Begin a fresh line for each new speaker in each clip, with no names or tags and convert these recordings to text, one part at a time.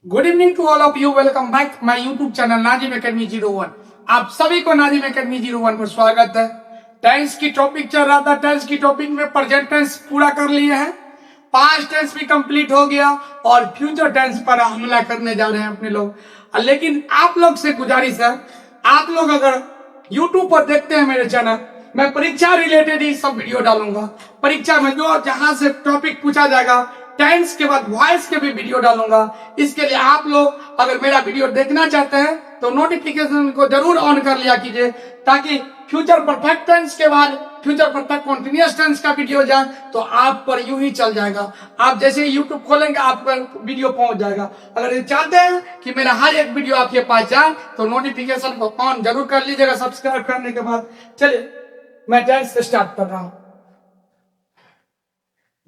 Good evening to all of you. Welcome back my YouTube channel Nazim academy 01। आप सभी को Nazim academy 01 पर स्वागत है। टेंस की टॉपिक चल रहा था। टेंस की टॉपिक में प्रेजेंट टेंस पूरा कर लिए हैं, पास्ट टेंस भी कंप्लीट हो गया और फ्यूचर टेंस पर हमला करने जा रहे हैं अपने लोग। लेकिन आप लोग से गुजारिश है, आप लोग अगर यूट्यूब पर देखते हैं मेरे चैनल, मैं परीक्षा रिलेटेड ही सब वीडियो डालूंगा। परीक्षा में जो जहां से टॉपिक पूछा जाएगा, टेंस के बाद वॉइस के भी वीडियो डालूंगा। इसके लिए आप लोग अगर मेरा वीडियो देखना चाहते हैं तो नोटिफिकेशन को जरूर ऑन कर लिया कीजिए, ताकि फ्यूचर परफेक्ट टेंस के बाद फ्यूचर परफेक्ट कॉन्टिन्यूअस टेंस का वीडियो जाए तो आप पर यूं ही चल जाएगा। आप जैसे यूट्यूब खोलेंगे आप पर वीडियो पहुंच जाएगा। अगर ये चाहते हैं कि मेरा हर एक वीडियो आपके पास जाए तो नोटिफिकेशन को ऑन जरूर कर लीजिएगा सब्सक्राइब करने के बाद। चलिए मैं टेंस स्टार्ट कर रहा हूं,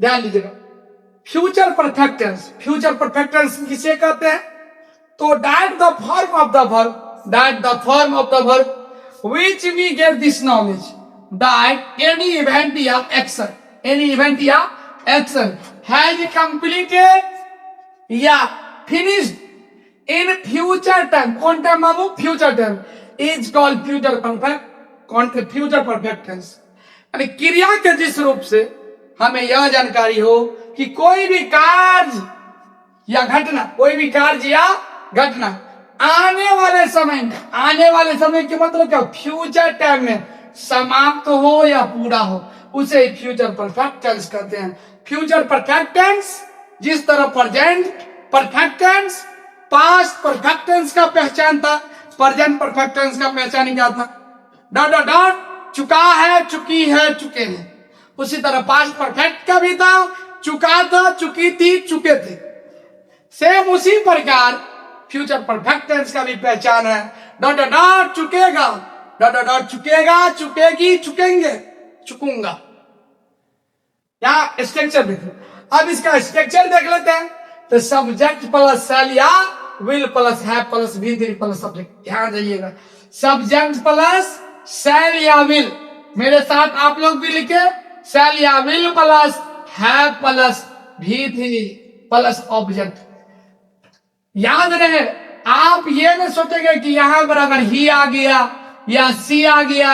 ध्यान दीजिएगा। Future perfect tense, future perfect tense किसे कहते हैं? तो that the form of the verb, that the form of the verb which we get this knowledge that any event या action, any event या action has completed या finished in future time, कौन time Babu? Future time is called future perfect, कौन future perfect tense. यानी क्रिया के जिस रूप से हमें यह जानकारी हो कि कोई भी कार्य या घटना, कोई भी कार्य या घटना आने वाले समय में, आने वाले समय के मतलब क्या? फ्यूचर टाइम में समाप्त हो या पूरा हो, उसे फ्यूचर परफेक्ट टेंस कहते हैं। फ्यूचर परफेक्ट टेंस जिस तरह present perfect tense past perfect tense का पहचान था, प्रेजेंट परफेक्ट टेंस का पहचान क्या था? डॉट डॉट डॉट, चुका है, चुकी है, चुके हैं। उसी तरह पास्ट परफेक्ट का भी था, चुका था, चुकी थी, चुके थे। सेम उसी प्रकार फ्यूचर परफेक्ट टेंस का भी पहचान है। डॉट डॉट डॉट, चुकेगा, डॉट डॉट डॉट, चुकेगा, चुकेगी, चुकेंगे, चुकूंगा। यहाँ स्ट्रक्चर देखो। अब इसका स्ट्रक्चर देख लेते हैं। तो सब्जेक्ट प्लस शैल या विल प्लस हैव प्लस भी प्लस सब्जेक्ट। ध्यान जाइएगा, सब्जेक्ट प्लस शैल या विल। मेरे साथ आप लोग भी लिखे, शैल या विल प्लस हैव प्लस भी प्लस ऑब्जेक्ट। याद रहे, आप ये न सोचेंगे कि यहां पर अगर ही आ गया या सी आ गया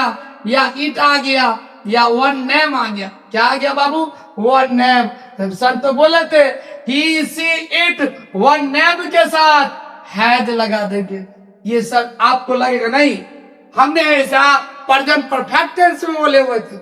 या इट आ गया या वन नेम आ गया। क्या आ गया बाबू? One name. सर तो बोले थे ही सी इट वन नेम के साथ हैज लगा देंगे। ये सर आपको लगेगा नहीं, हमने ऐसा प्रेजेंट परफेक्ट टेंस में बोले हुए थे,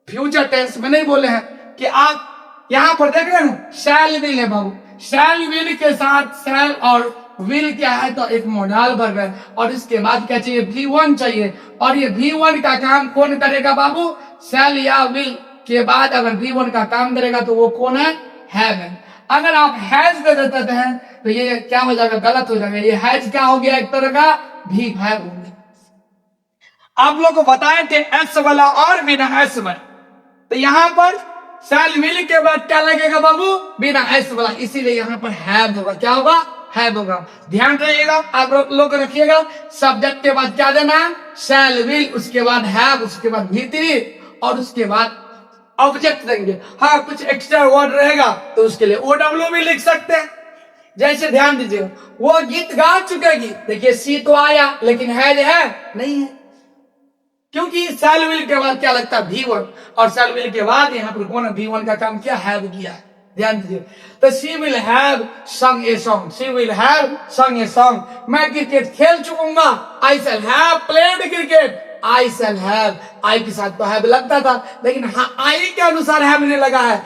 फ्यूचर टेंस में नहीं बोले हैं। कि आप यहां पर देख रहे हैं शैल विल है बाबू, शैल विल के साथ शैल और विल क्या है? तो एक मोडाल वर्ब है। और इसके बाद क्या चाहिए? V1 चाहिए। और ये V1 का काम कौन करेगा बाबू? शैल या विल के बाद अगर V1 का काम करेगा तो वो कौन है? हैव है। अगर आप हैज दे देते हैं तो ये क्या हो जाएगा? गलत हो जाएगा। ये हैज क्या हो गया? एक तरह का भी हैव हो गया। आप लोग को बताए थे एस वाला और बिना एस वाला। तो यहाँ पर शैल विल के बाद क्या लगेगा बाबू? बिना एस वाला, इसीलिए यहाँ पर हैव होगा। क्या होगा? हैव होगा। ध्यान रखिएगा, आप लोग रखिएगा। सब्जेक्ट के बाद क्या देना है? शैल विल, उसके बाद हैव, उसके बाद भीतरी और उसके बाद ऑब्जेक्ट देंगे। हाँ, कुछ एक्स्ट्रा वर्ड रहेगा तो उसके लिए OW भी लिख सकते हैं। जैसे ध्यान दीजिए, वो गीत गा चुकेगी। देखिए सी तो आया लेकिन हैज है नहीं है, क्योंकि शैल विल के बाद क्या लगता है? V1। और शैल विल के बाद यहाँ पर कौन है? V1 का काम क्या? हैव किया। ध्यान दीजिए, तो she will have song a song, she will have song a song. मैं क्रिकेट खेल चुकूंगा, I shall have played cricket, I shall have. I के साथ तो हैव लगता था, लेकिन हाँ आई के अनुसार हैव नहीं लगा है,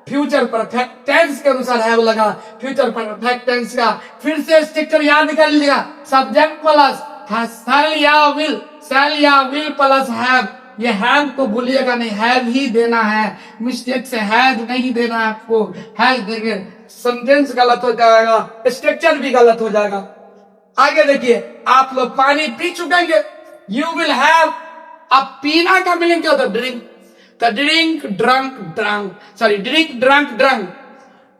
फ्यूचर परफेक्ट टेंस के अनुसार हैव लगा। फ्यूचर परफेक्ट टेंस का फिर से स्ट्रक्चर याद कर लीजिएगा। सब्जेक्ट प्लस शैल या विल, शैल या विल प्लस हैव। ये हैव को भूलिएगा नहीं, हैव ही देना है। मिस्टेक से हैव नहीं देना है आपको। हैव देंगे सेंटेंस गलत हो जाएगा, स्ट्रक्चर भी गलत हो जाएगा। आगे देखिए, आप लोग पानी पी चुकेंगे। You will have. अब पीना का मीनिंग क्या होता है? ड्रिंक। तो drink, drunk, drunk, sorry drink, drunk, drunk.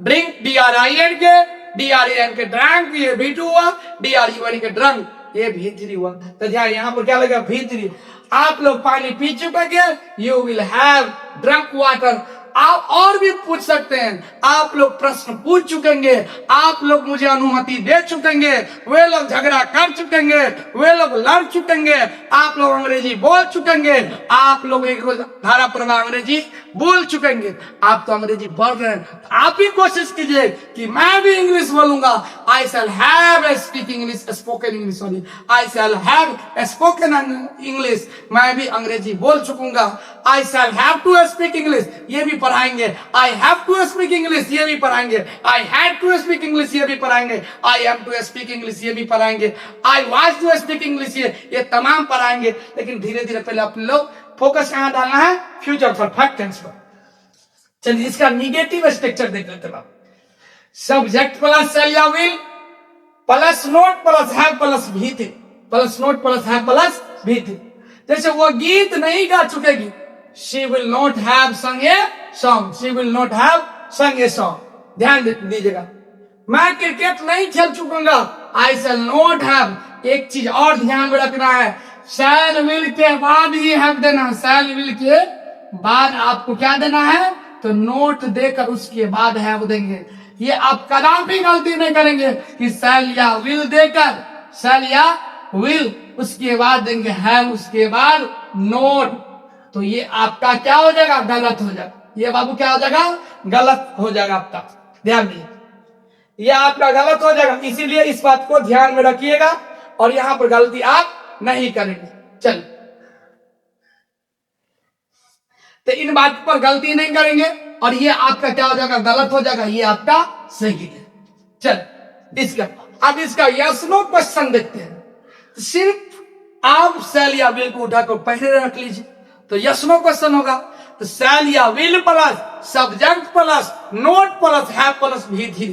Drink DRIN K, DREN K drunk, ये V2 हुआ। DRUN के ड्रंक, ये भीतरी हुआ। तो यहाँ पर क्या लगा? भीतरी। आप लोग पानी पी चुके, you will have drunk water. आप और भी पूछ सकते हैं, आप लोग प्रश्न पूछ चुकेंगे, आप लोग मुझे अनुमति दे चुकेंगे, वे लोग झगड़ा कर चुकेंगे, वे लोग लड़ चुकेंगे, आप लोग अंग्रेजी बोल चुकेंगे, आप लोग एक रोज धारा प्रवाह अंग्रेजी बोल चुकेंगे। आप तो अंग्रेजी बोल रहे हैं, आप ही कोशिश कीजिए कि मैं भी इंग्लिश बोलूंगा। I shall have a speak English, spoken English, sorry, I shall have a spoken English, मैं भी अंग्रेजी बोल चुकूंगा। I shall have to speak English, ये भी पढ़ाएंगे। I have to speak English, ये भी पढ़ाएंगे। I had to speak English, ये भी पढ़ाएंगे। I am to speak English, ये भी पढ़ाएंगे। I was to speak English, ये तमाम पढ़ाएंगे। लेकिन धीरे धीरे पहले आप लोग फोकस कहां डालना है? फ्यूचर परफेक्ट टेंस पर। चलिए इसका निगेटिव स्ट्रक्चर देख लेते हैं। सब्जेक्ट प्लस शैल या will plus not plus have plus भी थे, plus not plus have plus भी थे। जैसे वो गीत नहीं गा चुकेगी, she will not have sung a song, she will not have sung a song. ध्यान दीजिएगा, मैं क्रिकेट नहीं खेल चुकूंगा, आई शैल नॉट हैव। एक चीज और ध्यान में रखना है, शैल विल के बाद ही हैव देना है। शैल विल के बाद आपको क्या देना है? तो नोट देकर उसके बाद हैव देंगे। ये आप कदापि गलती नहीं करेंगे कि शैल या विल देकर, शैल या विल उसके बाद देंगे हैव, उसके बाद नोट। तो ये आपका क्या हो जाएगा? गलत हो जाएगा। ये बाबू क्या हो जाएगा? गलत हो जाएगा आपका। ध्यान दीजिए, ये आपका गलत हो जाएगा, इसीलिए इस बात को ध्यान में रखिएगा और यहां पर गलती आप नहीं करेंगे। चल, तो इन बात पर गलती नहीं करेंगे और ये आपका क्या हो जाएगा? गलत हो जाएगा, ये आपका सही है। चल इसका अब इसका यस नो क्वेश्चन देखते हैं। तो सिर्फ आप शैल या विल को उठाकर पहले रख लीजिए, तो यस नो क्वेश्चन होगा। तो शैल या will plus subject plus not plus have plus भी थी,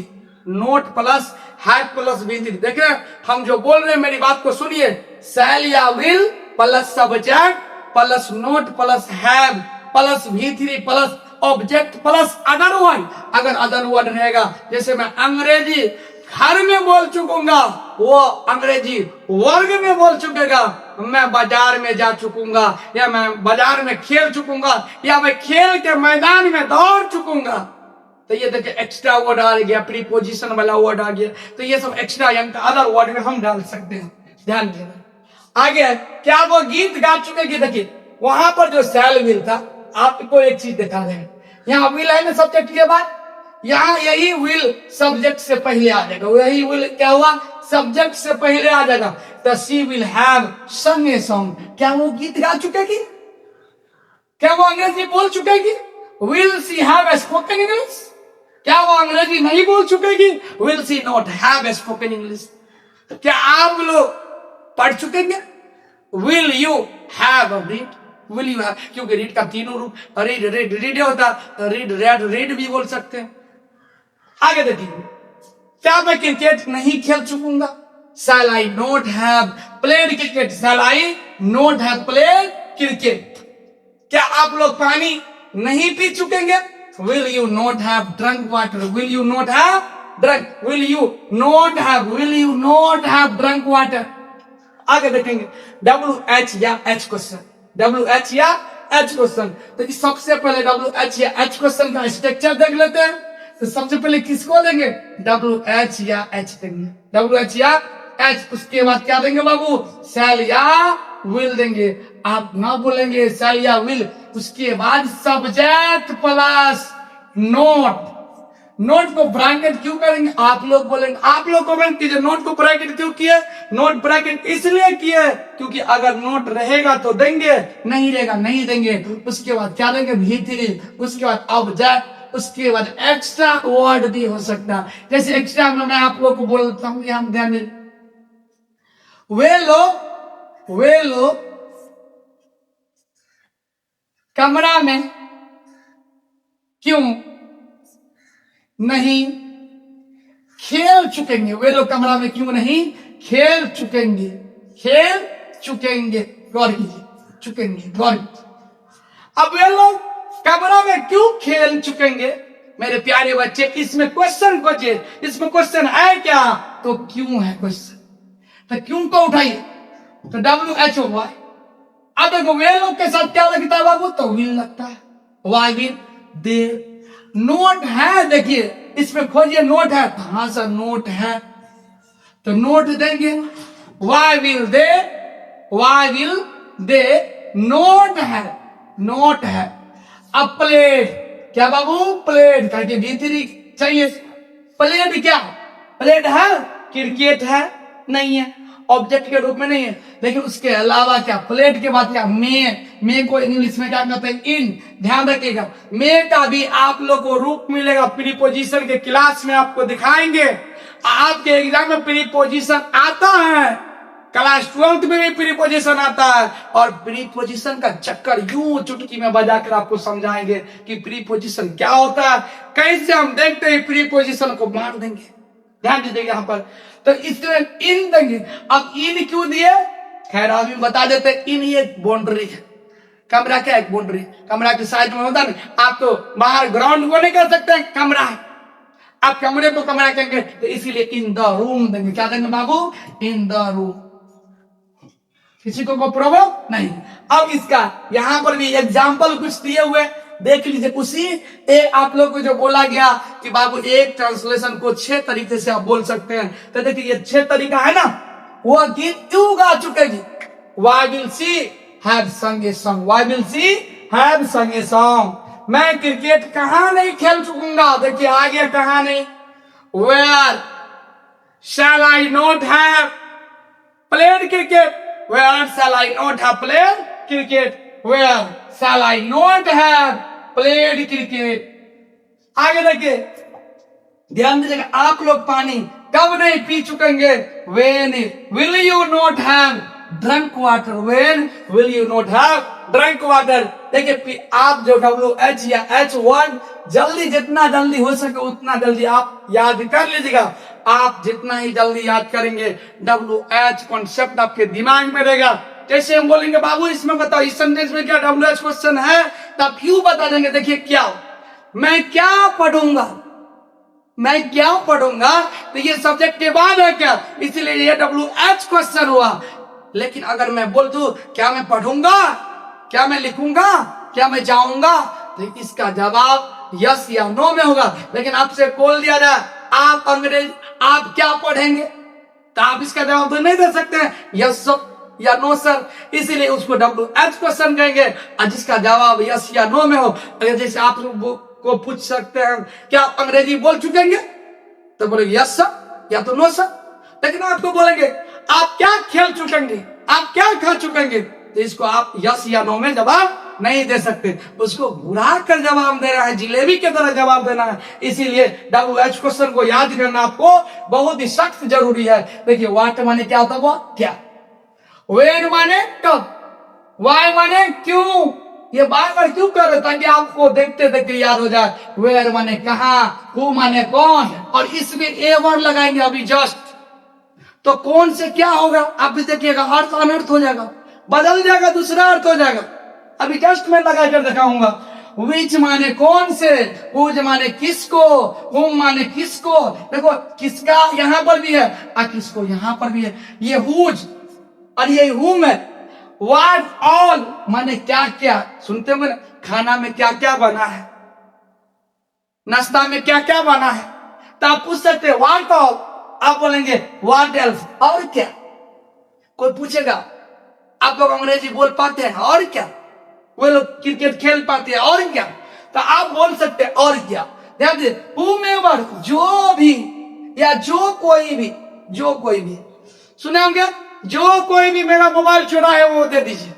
नोट प्लस हैव प्लस भी थी। देख रहे हैं हम जो बोल रहे हैं, मेरी बात को सुनिए। शैल या will plus subject plus not plus have plus V three plus object plus other word. अगर अदर वर्ड रहेगा, जैसे मैं अंग्रेजी घर में बोल चुकूंगा, वो अंग्रेजी वर्ग में बोल चुकेगा। मैं बाजार में जा चुकूंगा, या मैं बाजार में खेल चुकूंगा, या मैं खेल के मैदान में दौड़ चुकूंगा। तो ये देखिए एक्स्ट्रा वर्ड आ गया, प्रीपोजिशन वाला वर्ड आ गया। तो ये सब एक्स्ट्रा यानी अदर वर्ड में हम डाल सकते हैं। ध्यान देना। आगे क्या वो गीत गा चुके? देखिए वहां पर जो शैल विल था, आपको एक चीज दिखा रहे हैं, यहाँ विल है ना सब्जेक्ट के बाद, यहाँ यही विल सब्जेक्ट से पहले आ जाएगा। यही विल क्या हुआ? सब्जेक्ट से पहले आ जाएगा। तो she will have sung a song, क्या वो गीत गा चुकेगी? क्या वो अंग्रेजी बोल चुकेगी? Will she have spoken English, क्या वो अंग्रेजी नहीं बोल चुकेगी? Will she not have spoken English. क्या आप लोग पढ़ चुकेंगे? Will you have read, will you have, क्योंकि रीड का तीनों रूप रीड रीड रीड होता, रीड रेड रीड भी बोल सकते हैं। आगे देखिए, क्या मैं क्रिकेट नहीं खेल चुकूंगा? Shall I not have played cricket, shall I not have played cricket. क्या आप लोग पानी नहीं पी चुकेंगे? Will you not have drunk water, will you not have drunk, will you not have drunk water. आगे देखेंगे WH या H क्वेश्चन, WH या H क्वेश्चन। तो इस सबसे पहले WH या H क्वेश्चन का स्ट्रक्चर देख लेते हैं। तो सबसे पहले किसको देंगे? WH या H देंगे, WH या H। उसके बाद क्या देंगे बाबू? शैल या विल देंगे। आप ना बोलेंगे शैल या विल, उसके बाद सब्जेक्ट प्लस नोट। नोट को ब्रैकेट क्यों करेंगे? आप लोग बोलेंगे, आप लोग कमेंट कीजिए नोट को ब्रैकेट क्यों किए? नोट ब्रैकेट इसलिए किए क्योंकि अगर नोट रहेगा तो देंगे, नहीं रहेगा नहीं देंगे। उसके बाद क्या देंगे? भी3, उसके बाद ऑब्जेक्ट, उसके बाद एक्स्ट्रा वर्ड भी हो सकता है। जैसे एक्स्ट्रा में मैं आप लोग को बोलता हूँ, यहाँ ध्यान दें, वे लोग कमरा में क्यों नहीं खेल चुकेंगे? वे लोग कमरा में क्यों नहीं खेल चुकेंगे? खेल चुकेंगे, गौर कीजिए, चुकेंगे, गौर कीजिए। अब वे लोग कमरा में क्यों खेल चुकेंगे? मेरे प्यारे बच्चे, इसमें क्वेश्चन खोजिए, इसमें क्वेश्चन है क्या? तो क्यों है क्वेश्चन, तो क्यों को उठाइए, तो WHY। अब देखो वे लोग के साथ क्या लगता है बाबू? तो विल लगता है। Y will? दे। नोट है, देखिए इसमें खोजिए नोट है, कहां सा नोट है, तो नोट देंगे। Why will they, why will they, note है, नोट है। अब प्लेट, क्या बाबू प्लेट करके भीतरी चाहिए। प्लेट क्या, प्लेट है, क्रिकेट है नहीं है, ऑब्जेक्ट के रूप में नहीं है। लेकिन उसके अलावा क्या, प्लेट के बाद क्या, मे को इंग्लिश में क्या कहते हैं, इन। ध्यान रखिएगा, मे का भी आप लोग को रूप मिलेगा, प्रीपोजिशन के क्लास में आपको दिखाएंगे। आपके एग्जाम में प्रीपोजिशन आता है, क्लास 12th में भी प्रीपोजिशन आता है, और प्रीपोजिशन का चक्कर यूं चुटकी में बजाकर आपको समझाएंगे कि प्रीपोजिशन क्या होता है, कैसे हम देखते हैं प्रीपोजिशन को मार देंगे। ध्यान दीजिएगा यहाँ पर, तो इसमें इन देंगे। अब इन क्यों दिए, खैर अभी बता देते, इन ये बाउंड्री है, कमरा क्या है, बाउंड्री, कमरा के साइड में होता है, आप तो बाहर ग्राउंड को नहीं कर सकते, कमरा है, आप कमरे को कमरा कहेंगे, तो इसीलिए इन द रूम देंगे। क्या देंगे बाबू, इन द रूम। किसी को प्रॉब्लम नहीं। अब इसका यहां पर भी एग्जाम्पल कुछ दिए हुए, देख लीजिए। उसी आप लोग को जो बोला गया कि बाबू एक ट्रांसलेशन को 6 तरीके से आप बोल सकते हैं, तो देखिए ये 6 तरीका है ना, वो गीत क्यों गा चुकेगी। Why will she have sung a song, why will she have sung a song. मैं क्रिकेट कहां नहीं खेल चुकूंगा, देखिए आगे कहां नहीं। Where shall I not have played cricket, where shall I not have played cricket, where shall I not have played cricket। आगे देखिए, ध्यान दीजिएगा, आप लोग पानी कब नहीं पी चुकेंगे, when will you not have drunk water, when will you not have drunk water। देखिए आप जो WH या H वर्ड जल्दी, जितना जल्दी हो सके उतना जल्दी आप याद कर लीजिएगा। आप जितना ही जल्दी याद करेंगे WH कॉन्सेप्ट आपके दिमाग में रहेगा। जैसे हम बोलेंगे बाबू इसमें बताओ, इस सेंटेंस में क्या WH क्वेश्चन है, तो आप क्यों बता देंगे। देखिए क्या, मैं क्या पढ़ूंगा, मैं क्या पढ़ूंगा, तो ये सब्जेक्ट के बाद है क्या, इसलिए ये WH क्वेश्चन हुआ। लेकिन अगर मैं बोल दूं क्या मैं पढ़ूंगा, क्या मैं लिखूंगा, क्या मैं जाऊंगा, तो इसका जवाब यस या नो में होगा। लेकिन आपसे बोल दिया जाए आप अंग्रेज, आप क्या पढ़ेंगे, तो आप इसका जवाब तो नहीं दे सकते हैं यस या नो सर, इसीलिए उसको WH क्वेश्चन कहेंगे, और जिसका जवाब यस या नो में हो। अगर जैसे आप लोग को पूछ सकते हैं क्या आप अंग्रेजी बोल चुकेंगे, तो बोलेंगे यस सर या तो नो सर। लेकिन आपको बोलेंगे आप क्या खेल चुकेंगे, आप क्या खा चुकेंगे, तो इसको आप यस या नो में जवाब नहीं दे सकते, उसको घुरा कर जवाब देना है, जिलेबी की तरह जवाब देना है। इसीलिए WH क्वेश्चन को याद करना आपको बहुत ही सख्त जरूरी है। देखिए व्हाट माने क्या होता है, वो क्या, व्हेन माने कब, व्हाई माने क्यों, ये बार बार क्यों कर रहे, ताकि आपको देखते देखते याद हो जाए। वेयर माने कहां, हु माने कौन, और इसमें ए वर्ड लगाएंगे अभी जस्ट, तो कौन से क्या होगा आप भी देखिएगा, अर्थ अनर्थ हो जाएगा, बदल जाएगा, दूसरा अर्थ हो जाएगा। अभी जस्ट मैं लगाकर दिखाऊंगा। विच माने कौन से, हुज माने किसको, हुम माने किसको, देखो किसका यहां पर भी है और किसको यहां पर भी है, ये हुज और ये हुम है। व्हाट ऑल माने क्या क्या, सुनते हो खाना में क्या क्या बना है, नाश्ता में क्या क्या बना है, तो आप पूछ सकते हैं व्हाट ऑल, आप बोलेंगे व्हाट एल्स, और क्या। कोई पूछेगा आप लोग अंग्रेजी बोल पाते हैं और क्या, वे लोग क्रिकेट खेल पाते हैं और क्या, तो आप बोल सकते हैं और क्या। ध्यान दीजिए, whomever जो भी या जो कोई भी, जो कोई भी सुने होंगे, जो कोई भी मेरा मोबाइल चुरा है वो दे दीजिए,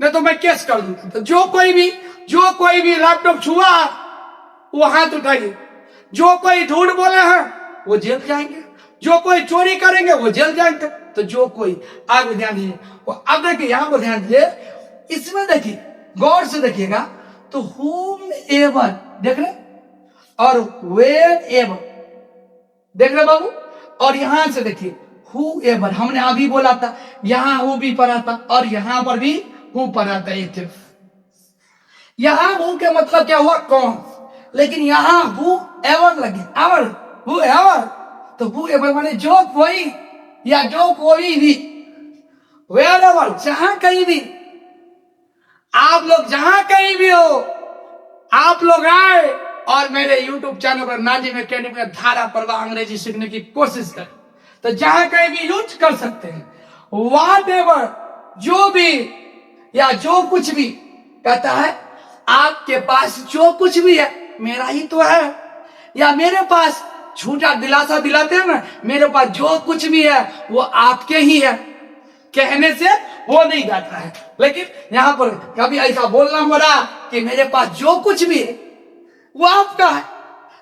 नहीं तो मैं केस कर दूंगा। तो जो कोई भी लैपटॉप छुआ वो हाथ उठाइए, जो कोई झूठ बोले हैं वो जेल जाएंगे, जो कोई चोरी करेंगे वो जेल जाएंगे। तो जो कोई, आगे ध्यान दीजिए, अब देखिए यहां पर ध्यान दीजिए, इसमें देखिए गौर से देखिएगा, तो whom ever देख रहे और wherever देख रहे बाबू, और यहां से देखिए whoever हमने अभी बोला था, यहां who भी पढ़ा था और यहां पर भी who पढ़ा था। एक तरफ यहां who के मतलब क्या हुआ, कौन, लेकिन यहां whoever लगे, ever whoever, तो whoever माने जो कोई या जो कोई भी, wherever जहां कहीं भी, आप लोग जहां कहीं भी हो, आप लोग आए और मेरे YouTube चैनल पर नाजिम एकेडमी का धारा प्रवाह अंग्रेजी सीखने की कोशिश करें, तो जहां कहीं भी यूज कर सकते हैं। व्हाटएवर, जो भी या जो कुछ भी कहता है, आपके पास जो कुछ भी है मेरा ही तो है, या मेरे पास झूठा दिलासा दिलाते हैं ना, मेरे पास जो कुछ भी है वो आपके ही है, कहने से वो नहीं जाता है। लेकिन यहां पर कभी ऐसा बोलना पड़ा कि मेरे पास जो कुछ भी है वो आपका है,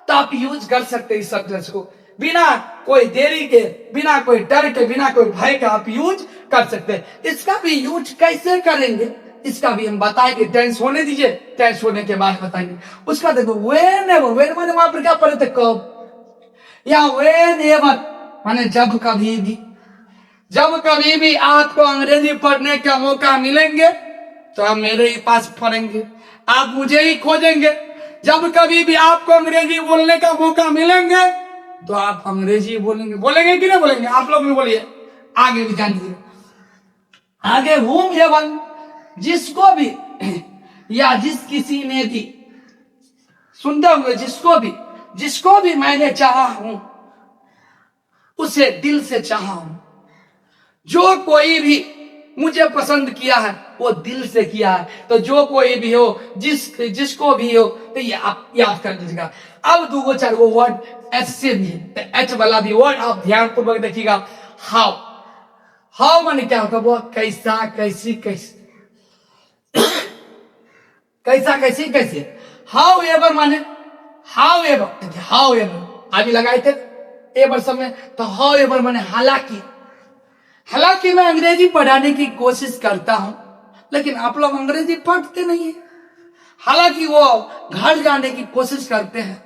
तो आप यूज कर सकते हैं इस सेंटेंस को, बिना कोई देरी के, बिना कोई डर के, बिना कोई भय के आप यूज कर सकते हैं। इसका भी यूज कैसे करेंगे इसका भी हम बताएंगे। टेंस होने दीजिए, टेंस होने के बाद बताएंगे। उसका देखो वेन एवर, वेन माने वहां पर क्या पढ़े थे, कब, या वेन एवर माने जब कभी भी। जब कभी भी आपको अंग्रेजी पढ़ने का मौका मिलेंगे तो आप मेरे ही पास पढ़ेंगे, आप मुझे ही खोजेंगे। जब कभी भी आपको अंग्रेजी बोलने का मौका मिलेंगे तो आप अंग्रेजी बोलेंगे। बोलेंगे कि नहीं बोलेंगे, आप लोग भी बोलिए, आगे भी जान दीजिए। आगे whom एवं, जिसको भी या जिस किसी ने भी, सुनते हुए, जिसको भी मैंने चाहा हूं उसे दिल से चाहा हूं। जो कोई भी मुझे पसंद किया है वो दिल से किया है। तो जो कोई भी हो, जिसको भी हो, तो ये आप याद कर लीजिएगा। अब दो चार वो वर्ड एच से भी है, एच वाला भी वर्ड आप ध्यान पूर्वक देखिएगा। हाउ, हाउ माने क्या होता है, वो कैसा, कैसी, कैसे, कैसा, कैसी, कैसे। हाउ एवर माने, हाउ एवर, हाउ एवर अभी लगाए थे एवर सब में, तो हाउ एवर माने हालांकि। हालांकि मैं अंग्रेजी पढ़ाने की कोशिश करता हूं, लेकिन आप लोग अंग्रेजी पढ़ते नहीं है। हालांकि वो घर जाने की कोशिश करते हैं,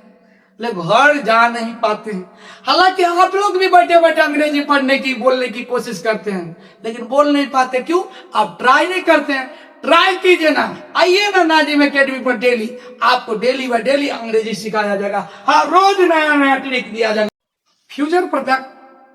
लेकिन घर जा नहीं पाते हैं। हालांकि आप लोग भी बैठे बैठे अंग्रेजी पढ़ने की, बोलने की कोशिश करते हैं, लेकिन बोल नहीं पाते। क्यों? आप ट्राई नहीं करते हैं। ट्राई कीजिए ना, आइए ना नाजिम एकेडमी पर डेली, आपको डेली बाय डेली अंग्रेजी सिखाया जाएगा। हाँ, रोज नया नया ट्रिक दिया जाएगा। फ्यूचर परफेक्ट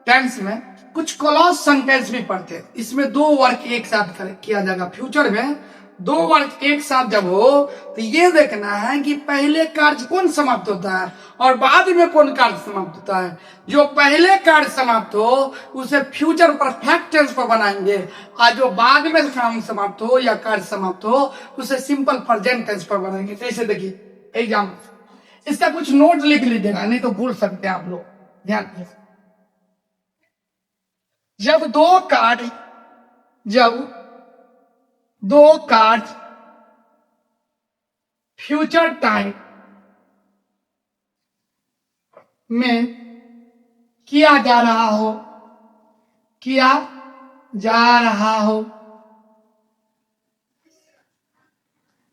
टेंस में कुछ क्लॉज सेंटेंस भी पढ़ते हैं। इसमें दो वर्क एक साथ किया जाएगा। फ्यूचर में दो वर्क एक साथ जब हो तो ये देखना है कि पहले कार्य कौन समाप्त होता है और बाद में कौन कार्य समाप्त होता है। जो पहले कार्य समाप्त हो उसे फ्यूचर परफेक्ट टेंस पर बनाएंगे, और जो बाद में काम समाप्त हो या कार्य समाप्त हो उसे सिंपल प्रेजेंट टेंस पर बनाएंगे। जैसे देखिए एग्जाम, इसका कुछ नोट लिख लीजिएगा, नहीं तो भूल सकते हैं आप लोग। ध्यान दीजिए, जब दो कार्य फ्यूचर टाइम में किया जा रहा हो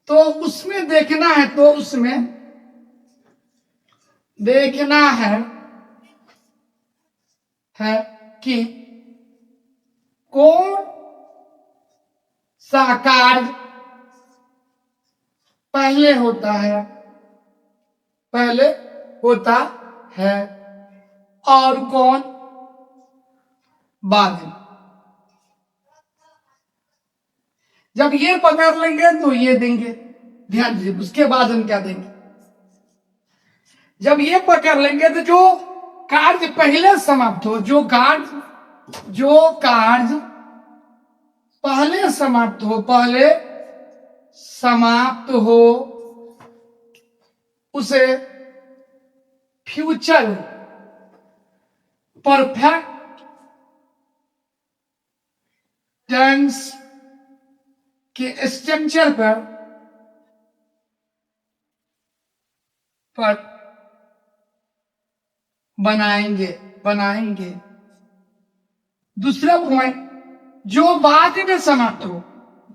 तो उसमें देखना है कि कौन सा कार्य पहले होता है और कौन बाद में। जब ये पकड़ लेंगे तो ये देंगे, ध्यान दीजिए। उसके बाद हम क्या देंगे, जब ये पकड़ लेंगे तो जो कार्य पहले समाप्त हो, जो कार्य पहले समाप्त हो उसे फ्यूचर परफेक्ट टेंस के स्ट्रक्चर पर बनाएंगे। दूसरा पॉइंट, जो बाद में समाप्त हो,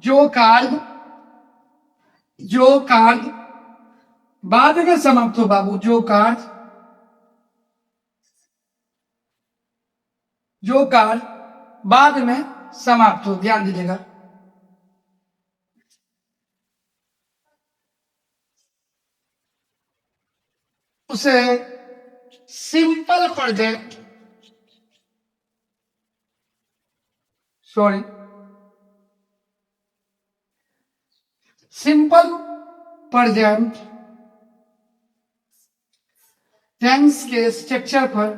जो कार्य बाद में समाप्त हो बाबू, जो कार्य बाद में समाप्त हो, ध्यान दीजिएगा। उसे सिंपल प्रेजेंट टेंस के स्ट्रक्चर पर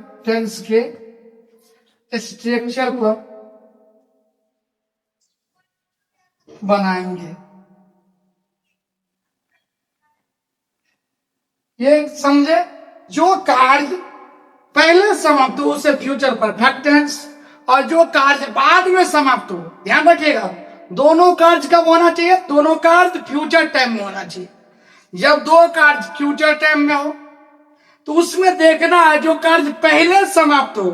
बनाएंगे। ये समझे, जो कार्य पहले समाप्त हो उसे फ्यूचर परफेक्ट टेंस, और जो कार्य बाद में समाप्त हो, ध्यान रखिएगा, दोनों कार्य कब होना चाहिए? दोनों कार्य फ्यूचर टाइम में होना चाहिए। जब दो कार्य फ्यूचर टाइम में हो तो उसमें देखना है जो कार्य पहले समाप्त हो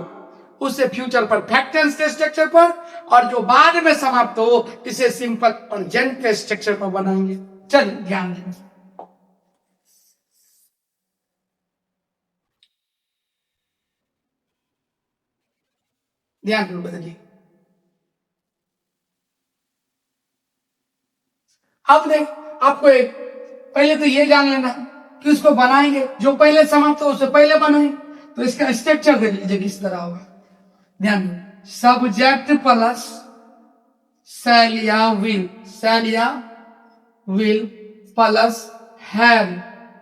उसे फ्यूचर परफेक्ट टेंस के स्ट्रक्चर पर, और जो बाद में समाप्त हो इसे सिंपल प्रेजेंट के स्ट्रक्चर पर बनाएंगे। चलिए ध्यान दें, ध्यान दो बदलिए। अब देख, आपको एक पहले तो ये जान लेना कि उसको बनाएंगे, जो पहले समाप्त हो उसे पहले बनाएंगे। तो इसका स्ट्रक्चर देख लीजिए किस तरह होगा, ध्यान दो। सब्जेक्ट प्लस शैल या विल प्लस हैव,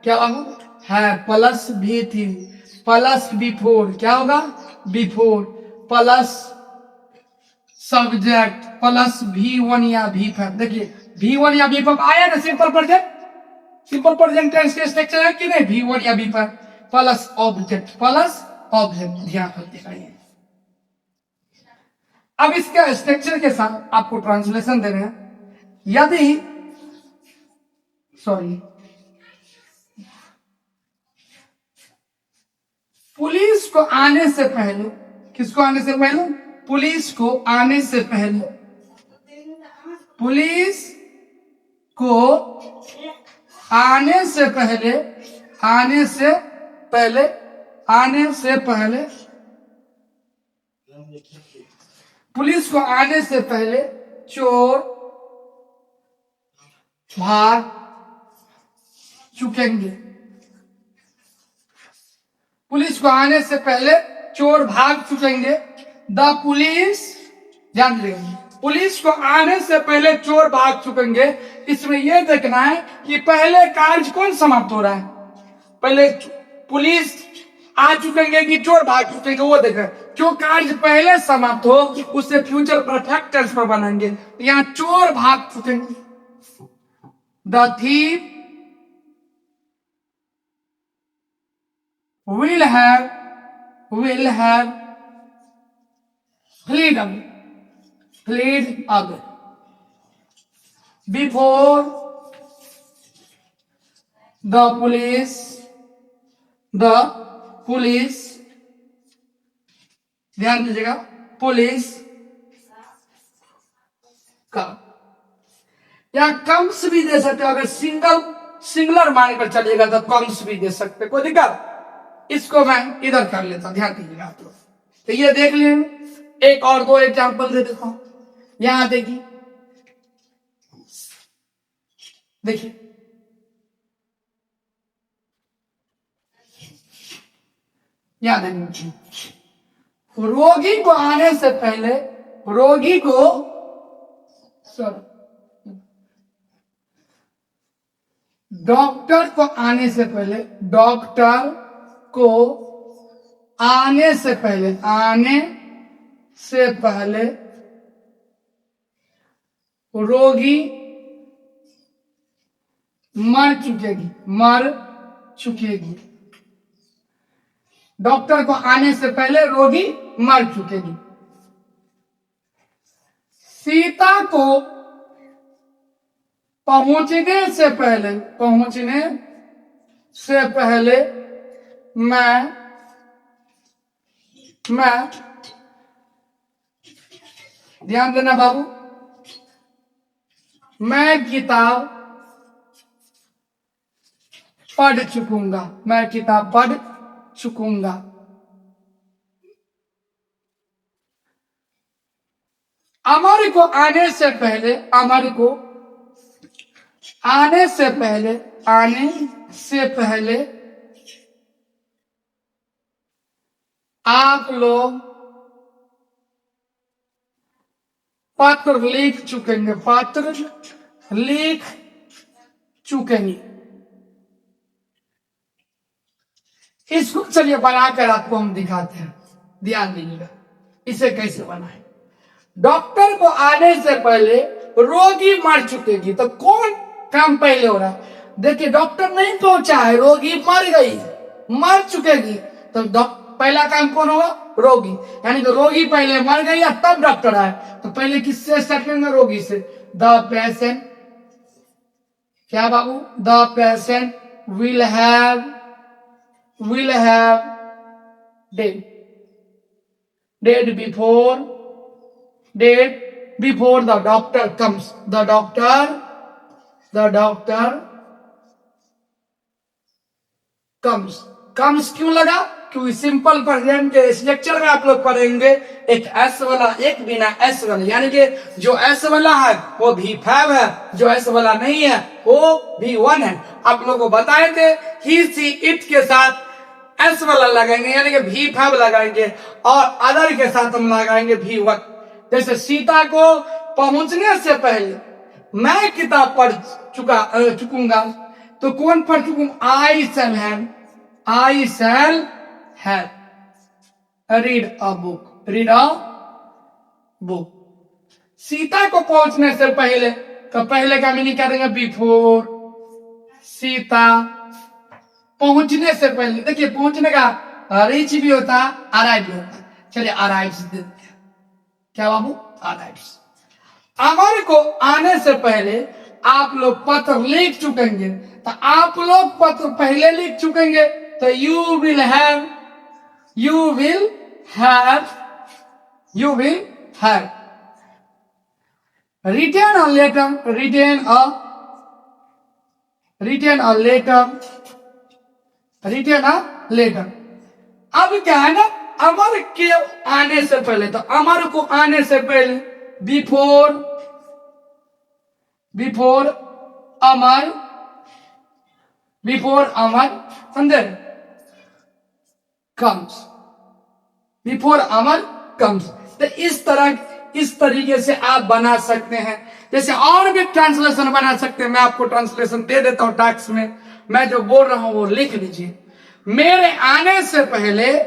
क्या होगा? है प्लस V3 प्लस बिफोर, क्या होगा? Before plus subject plus V1 या V5। देखिए V1 या V5 आया ना, सिंपल प्रेजेंट टेंस के स्ट्रक्चर है कि नहीं? V1 या V5 प्लस ऑब्जेक्ट ध्यान रखिए। अब इसका स्ट्रक्चर के साथ आपको ट्रांसलेशन देना है। यदि पुलिस को आने से पहले, किसको आने से पहले? पुलिस को आने से पहले, पुलिस को आने से पहले, आने से पहले, आने से पहले, पुलिस को आने से पहले चोर भाग चुकेंगे। पुलिस को आने से पहले चोर भाग चुकेंगे। द पुलिस, ध्यान देंगे, पुलिस को आने से पहले चोर भाग चुकेंगे। इसमें यह देखना है कि पहले कार्य कौन समाप्त हो रहा है, पहले पुलिस आ चुकेंगे कि चोर भाग चुकेंगे, वो देखना है। जो कार्य पहले समाप्त हो उसे फ्यूचर परफेक्ट टेंस में बनाएंगे। यहाँ चोर भाग चुकेंगे। The thief will have fled away before the police, ध्यान दीजिएगा, पुलिस का, या कम्स भी दे सकते हो। अगर सिंगलर मान पर चलिएगा तो कम्स भी दे सकते, कोई दिक्कत? इसको मैं इधर कर लेता, ध्यान दीजिएगा आप लोग। तो ये देख लीजिए, एक और दो एग्जांपल दे देता हूं। यहां देखिए, यहां देखिए, रोगी को आने से पहले, रोगी को डॉक्टर को आने से पहले, डॉक्टर को आने से पहले, आने से पहले रोगी मर चुकेगी। डॉक्टर को आने से पहले रोगी मर चुकेगी। सीता को पहुंचने से पहले मैं ध्यान देना बाबू, मैं किताब पढ़ चुकूंगा। अमर को आने से पहले आप लोग पत्र लिख चुकेंगे। इसको चलिए बनाकर आपको हम दिखाते हैं, ध्यान दीजिएगा इसे कैसे बनाए। डॉक्टर को आने से पहले रोगी मर चुकेगी, तो कौन काम पहले हो रहा है? देखिए डॉक्टर नहीं पहुंचा है, रोगी मर गई, मर चुकेगी, तो पहला काम कौन होगा? रोगी। यानी कि रोगी पहले मर गई या तब डॉक्टर आए, तो पहले किससे स्टार्ट करेंगे? रोगी से। द पेशेंट, क्या बाबू? The patient will have dead before the doctor comes. The doctor comes क्यों लगा? क्योंकि सिंपल प्रेजेंट के इस लेक्चर में आप लोग पढ़ेंगे एक एस वाला, एक बिना एस वाला, यानी कि जो एस वाला है वो V5 है, जो एस वाला नहीं है वो V1 है। आप लोगों को बताए थे ही सी इट के साथ एस वाला लगाएंगे यानी कि V5 लगाएंगे, और अदर के साथ हम लगाएंगे V1। जैसे सीता को पहुंचने से पहले मैं किताब पढ़ चुकूंगा, तो कौन पढ़ चुकूंगा? I shall have read a book। Sita को पहुंचने से पहले, तो पहले का मीनिंग क्या देंगे? बिफोर। सीता पहुंचने से पहले, देखिए पहुंचने का रीच भी होता है, अराइव भी होता है। चलिए अराइव्स देते हैं, क्या बाबू? अराइव्स। अमर को आने से पहले आप लोग पत्र लिख चुकेंगे, तो आप लोग पत्र पहले लिख चुकेंगे, तो you will have written a letter. अब क्या है ना, अमर के आने से पहले, तो अमर को आने से पहले बिफोर अमर समझे? बिफोर अमर कम्स। तो इस तरीके से आप बना सकते हैं। जैसे और भी ट्रांसलेशन बना सकते हैं, मैं आपको ट्रांसलेशन दे देता हूं टैक्स में, मैं जो बोल रहा हूं वो लिख लीजिए। मेरे आने से पहले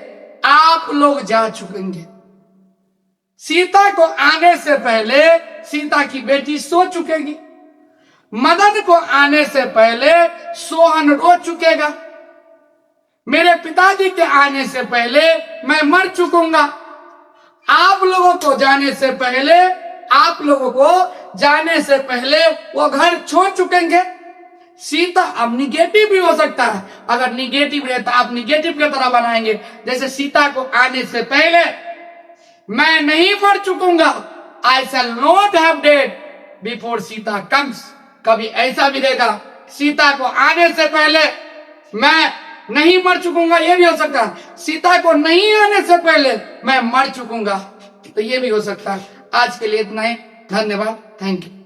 आप लोग जा चुकेंगे। सीता को आने से पहले सीता की बेटी सो चुकेगी। मदन को आने से पहले सोहन रो चुकेगा। मेरे पिताजी के आने से पहले मैं मर चुकूंगा। आप लोगों को जाने से पहले वो घर छोड़ चुकेंगे। सीता अब निगेटिव भी हो सकता है, अगर निगेटिव है तो आप निगेटिव की तरह बनाएंगे। जैसे सीता को आने से पहले मैं नहीं मर चुकूंगा, I shall not have dead before Sita comes. कभी ऐसा भी देगा, सीता को आने से पहले मैं नहीं मर चुकूंगा, ये भी हो सकता है। सीता को नहीं आने से पहले मैं मर चुकूंगा, तो ये भी हो सकता है। आज के लिए इतना ही, धन्यवाद, थैंक यू।